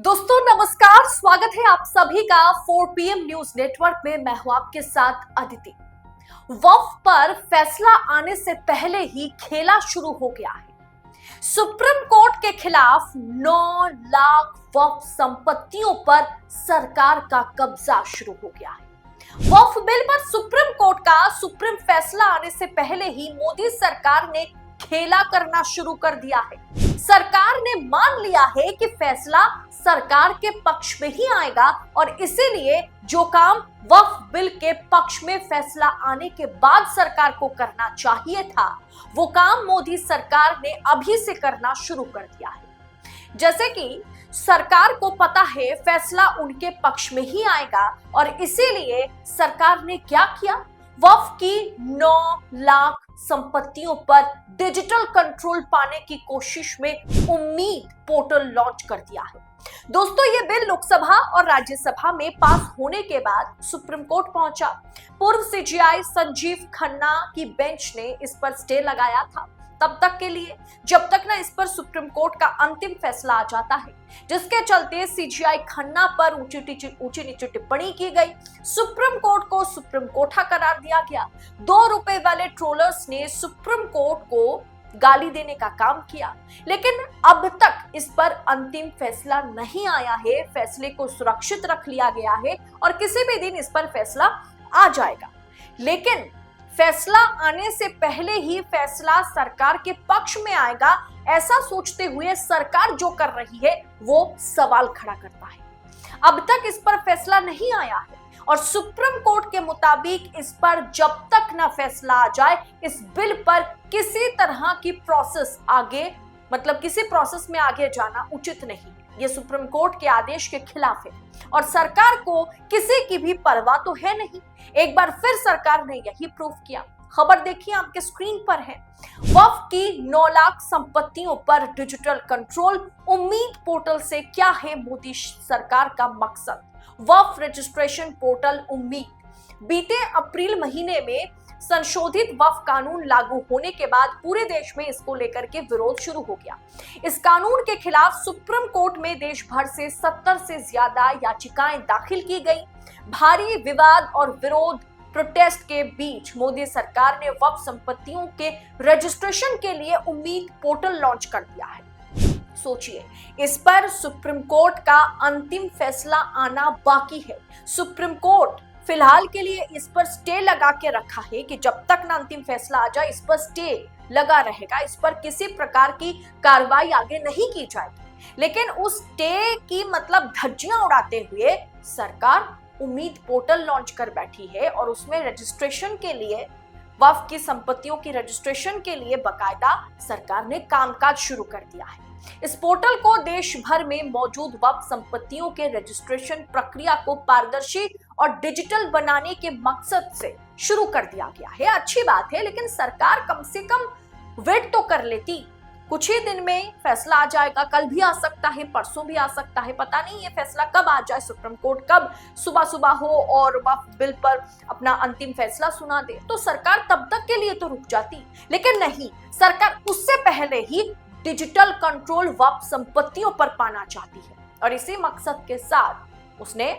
दोस्तों नमस्कार, स्वागत है आप सभी का 4PM न्यूज नेटवर्क में। मैं हूं आपके साथ अदिति। वक्फ पर फैसला आने से पहले ही खेला शुरू हो गया है। सुप्रीम कोर्ट के खिलाफ 9 लाख वक्फ संपत्तियों पर सरकार का कब्जा शुरू हो गया है। वक्फ बिल पर सुप्रीम कोर्ट का सुप्रीम फैसला आने से पहले ही मोदी सरकार ने खेला करना शुरू कर दिया है। सरकार ने मान लिया है कि फैसला सरकार के पक्ष में ही आएगा और इसीलिए जो काम वक्फ बिल के पक्ष में फैसला आने के बाद सरकार को करना चाहिए था, वो काम मोदी सरकार ने अभी से करना शुरू कर दिया है। जैसे कि सरकार को पता है फैसला उनके पक्ष में ही आएगा और इसीलिए सरकार ने क्या किया, वक्फ की 9 लाख संपत्तियों पर डिजिटल कंट्रोल पाने की कोशिश में उम्मीद पोर्टल लॉन्च कर दिया है। दोस्तों, ये बिल लोकसभा और राज्यसभा में पास होने के बाद सुप्रीम कोर्ट पहुंचा। पूर्व सीजेआई संजीव खन्ना की बेंच ने इस पर स्टे लगाया था तब तक के लिए जब तक ना इस पर सुप्रीम कोर्ट का अंतिम फैसला आ जाता है, जिसके चलते सीजेआई खन्ना पर ऊंची नीची टिप्पणी की गई। सुप्रीम कोर्ट को सुप्रीम कोठा करार दिया गया। 2 रुपए वाले ट्रोलर्स ने सुप्रीम कोर्ट को गाली देने का काम किया, लेकिन अब तक इस पर अंतिम फैसला नहीं आया है। फैसले को सुरक्षित रख लिया गया है और किसी भी दिन इस पर फैसला आ जाएगा, लेकिन फैसला आने से पहले ही फैसला सरकार के पक्ष में आएगा, ऐसा सोचते हुए सरकार जो कर रही है वो सवाल खड़ा करता है। अब तक इस पर फैसला नहीं आया है और सुप्रीम कोर्ट के मुताबिक इस पर जब तक ना फैसला आ जाए, इस बिल पर किसी तरह की प्रोसेस आगे किसी प्रोसेस में आगे जाना उचित नहीं। ये सुप्रीम कोर्ट के आदेश के खिलाफ है और सरकार को किसी की भी परवाह तो है नहीं। एक बार फिर सरकार ने यही प्रूफ किया। खबर देखिए, आपके स्क्रीन पर है। वक्फ की 9 लाख संपत्तियों पर डिजिटल कंट्रोल, उम्मीद पोर्टल से क्या है मोदी सरकार का मकसद। वक्फ रजिस्ट्रेशन पोर्टल उम्मीद। बीते अप्रैल महीने में संशोधित वक्फ कानून लागू होने के बाद पूरे देश में इसको लेकर के विरोध शुरू हो गया। इस कानून के खिलाफ सुप्रीम कोर्ट में देश भर से 70 से ज्यादा याचिकाएं दाखिल की गई। भारी विवाद और विरोध प्रोटेस्ट के बीच मोदी सरकार ने वक्फ संपत्तियों के रजिस्ट्रेशन के लिए उम्मीद पोर्टल लॉन्च कर दिया है। सोचिए, इस पर सुप्रीम कोर्ट का अंतिम फैसला आना बाकी है। सुप्रीम कोर्ट फिलहाल के लिए इस पर स्टे लगा के रखा है कि जब तक ना अंतिम फैसला आ जाए इस पर स्टे लगा रहेगा, इस पर किसी प्रकार की कार्रवाई आगे नहीं की जाएगी। लेकिन उस स्टे की धज्जियां उड़ाते हुए सरकार उम्मीद पोर्टल लॉन्च कर बैठी है और उसमें रजिस्ट्रेशन के लिए, वक्फ की संपत्तियों की रजिस्ट्रेशन के लिए बाकायदा सरकार ने कामकाज शुरू कर दिया है। इस पोर्टल को देश भर में मौजूद वक्फ संपत्तियों के रजिस्ट्रेशन प्रक्रिया को पारदर्शी और डिजिटल बनाने के मकसद से शुरू कर दिया गया है। अच्छी बात है, लेकिन सरकार कम से कम वेट तो कर लेती। कुछ ही दिन में फैसला आ जाएगा, कल भी आ सकता है, परसों भी आ सकता है, पता नहीं ये फैसला कब आ जाए। सुप्रीम कोर्ट कब सुबह हो और वक्फ बिल पर अपना अंतिम फैसला सुना दे, तो सरकार तब तक के लिए तो रुक जाती, लेकिन नहीं, सरकार उससे पहले ही डिजिटल कंट्रोल वक्फ संपत्तियों पर पाना चाहती है और इसी मकसद के साथ उसने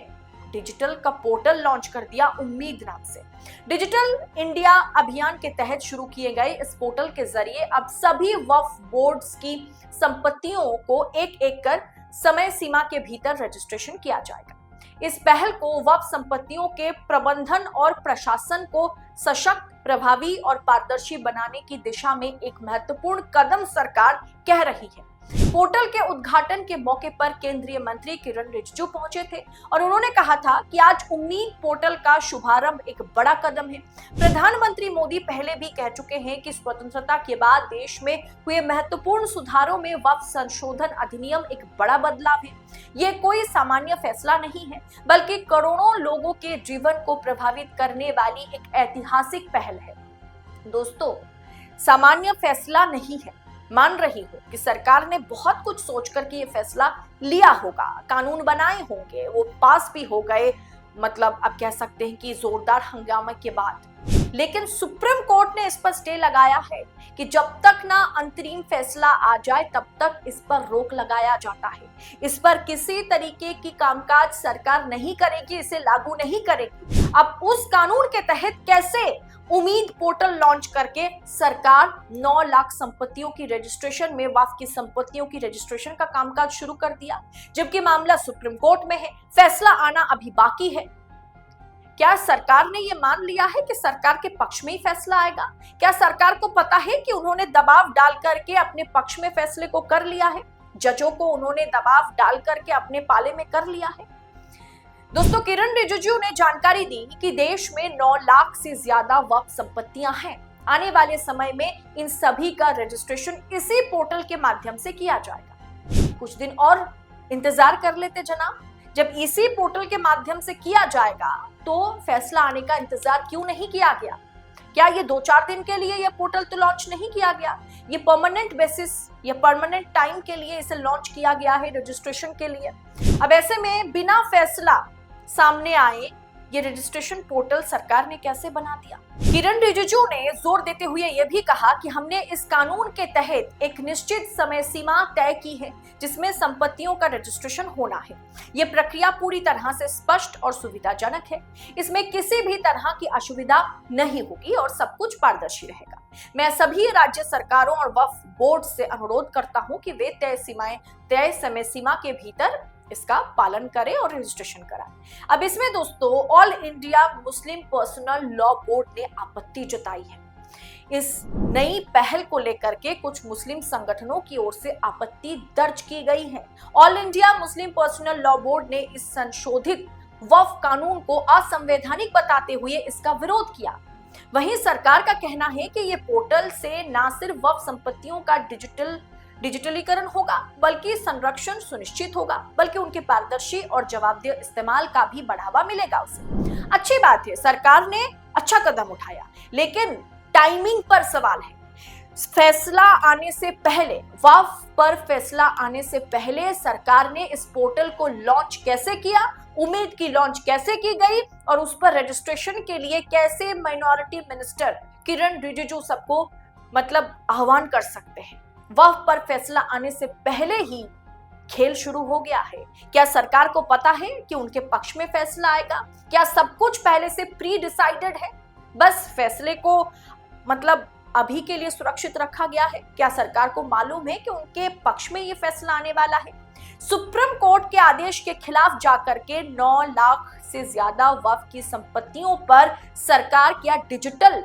डिजिटल का पोर्टल लॉन्च कर दिया उम्मीद नाम से। डिजिटल इंडिया अभियान के तहत शुरू किए गए इस पोर्टल के जरिए अब सभी वक्फ बोर्ड्स की संपत्तियों को एक एक कर समय सीमा के भीतर रजिस्ट्रेशन किया जाएगा। इस पहल को वक्फ संपत्तियों के प्रबंधन और प्रशासन को सशक्त, प्रभावी और पारदर्शी बनाने की दिशा में एक महत्वपूर्ण कदम सरकार कह रही है। पोर्टल के उद्घाटन के मौके पर केंद्रीय मंत्री किरण रिजिजू पहुंचे थे और उन्होंने कहा था कि आज उम्मीद पोर्टल का शुभारंभ एक बड़ा कदम है। प्रधानमंत्री मोदी पहले भी कह चुके हैं कि स्वतंत्रता के बाद देश में हुए महत्वपूर्ण सुधारों में वक्फ संशोधन अधिनियम एक बड़ा बदलाव है। ये कोई सामान्य फैसला नहीं है, बल्कि करोड़ों लोगों के जीवन को प्रभावित करने वाली एक ऐतिहासिक पहल है। दोस्तों, सामान्य फैसला नहीं है। मान रही हूं कि सरकार ने बहुत कुछ सोच कर के ये फैसला लिया होगा, कानून बनाए होंगे, वो पास भी हो गए, आप कह सकते हैं कि जोरदार हंगामे के बाद। लेकिन सुप्रीम कोर्ट ने इस पर स्टे लगाया है कि जब तक ना अंतरिम फैसला आ जाए तब तक इस पर रोक लगाया जाता है। इस पर किसी तरीके की कामकाज सरकार नहीं करेगी, इसे लागू नहीं करेगी। अब उस कानून के तहत कैसे उम्मीद पोर्टल लॉन्च करके सरकार 9 लाख संपत्तियों की रजिस्ट्रेशन में वक्फ की संपत्तियों की रजिस्ट्रेशन का कामकाज शुरू कर दिया, जबकि मामला सुप्रीम कोर्ट में है, फैसला आना अभी बाकी है। क्या सरकार ने यह मान लिया है कि सरकार के पक्ष में ही फैसला आएगा? क्या सरकार को पता है कि उन्होंने दबाव डाल करके अपने पक्ष में फैसले को कर लिया है? जजों को उन्होंने दबाव डाल करके अपने पाले में कर लिया है? दोस्तों, किरण रिजिजू ने जानकारी दी कि देश में 9 लाख से ज्यादा वक्फ संपत्तियां हैं। आने वाले समय में इन सभी का रजिस्ट्रेशन इसी पोर्टल के माध्यम से किया जाएगा। कुछ दिन और इंतजार कर लेते जनाब। जब इसी पोर्टल के माध्यम से किया जाएगा तो फैसला आने का इंतजार क्यों नहीं किया गया? क्या ये 2-4 दिन के लिए ये पोर्टल तो लॉन्च नहीं किया गया? ये परमानेंट बेसिस या परमानेंट टाइम के लिए इसे लॉन्च किया गया है रजिस्ट्रेशन के लिए। अब ऐसे में बिना फैसला सामने आए ये रजिस्ट्रेशन पोर्टल सरकार ने कैसे बना दिया? किरण रिजिजू ने जोर देते हुए यह भी कहा कि हमने इस कानून के तहत एक निश्चित समय सीमा तय की है जिसमें संपत्तियों का रजिस्ट्रेशन होना है। ये प्रक्रिया पूरी तरह से स्पष्ट और सुविधाजनक है। इसमें किसी भी तरह की असुविधा नहीं होगी और सब कुछ पारदर्शी रहेगा। मैं सभी राज्य सरकारों और वक्फ बोर्ड से अनुरोध करता हूं कि वे तय समय सीमा के भीतर इसका पालन करें और रजिस्ट्रेशन कराएं। अब इसमें दोस्तों all India Muslim personal law board ने आपत्ति जताई है। इस नई पहल को लेकर के कुछ मुस्लिम संगठनों की ओर से आपत्ति दर्ज की गई है। All India Muslim personal law board ने इस संशोधित वक्फ कानून को असंवैधानिक बताते हुए इसका विरोध किया। वहीं सरकार का कहना है कि ये पोर्टल से न सिर्फ वक्फ संपत्तियों का डिजिटलीकरण होगा बल्कि संरक्षण सुनिश्चित होगा, बल्कि उनके पारदर्शी और जवाबदेह इस्तेमाल का भी बढ़ावा मिलेगा उसे। अच्छी बात है, सरकार ने अच्छा कदम उठाया, लेकिन टाइमिंग पर सवाल है। फैसला आने से पहले, वक्फ पर फैसला आने से पहले सरकार ने इस पोर्टल को लॉन्च कैसे किया, उम्मीद की लॉन्च कैसे की गई और उस पर रजिस्ट्रेशन के लिए कैसे माइनॉरिटी मिनिस्टर किरण रिजिजू सबको आह्वान कर सकते हैं? वक्फ पर फैसला आने से पहले ही खेल शुरू हो गया है। क्या सरकार को पता है कि उनके पक्ष में फैसला आएगा? क्या सब कुछ पहले से प्री डिसाइडेड है? बस फैसले को अभी के लिए सुरक्षित रखा गया है? क्या सरकार को मालूम है कि उनके पक्ष में ये फैसला आने वाला है? सुप्रीम कोर्ट के आदेश के खिलाफ जाकर के 9 लाख से ज्यादा वक्फ की संपत्तियों पर सरकार क्या डिजिटल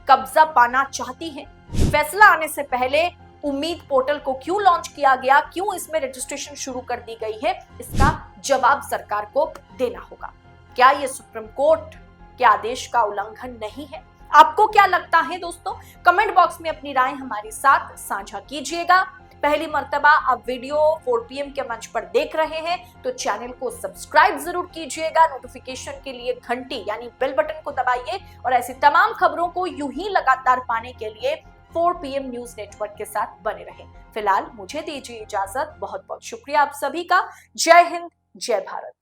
कब्जा पाना चाहती है? फैसला आने से पहले उम्मीद पोर्टल को क्यों लॉन्च किया गया, क्यों इसमें रजिस्ट्रेशन शुरू कर दी गई है, इसका जवाब सरकार को देना होगा। क्या ये सुप्रीम कोर्ट के आदेश का उल्लंघन नहीं है? आपको क्या लगता है दोस्तों? कमेंट बॉक्स में अपनी राय हमारे साथ साझा कीजिएगा। पहली मर्तबा आप वीडियो 4 PM के मंच पर देख रहे हैं तो चैनल को सब्सक्राइब जरूर कीजिएगा। नोटिफिकेशन के लिए घंटी यानी बेल बटन को दबाइए और ऐसी तमाम खबरों को यूं ही लगातार पाने के लिए 4 PM न्यूज नेटवर्क के साथ बने रहें। फिलहाल मुझे दीजिए इजाजत। बहुत बहुत शुक्रिया आप सभी का। जय हिंद, जय भारत।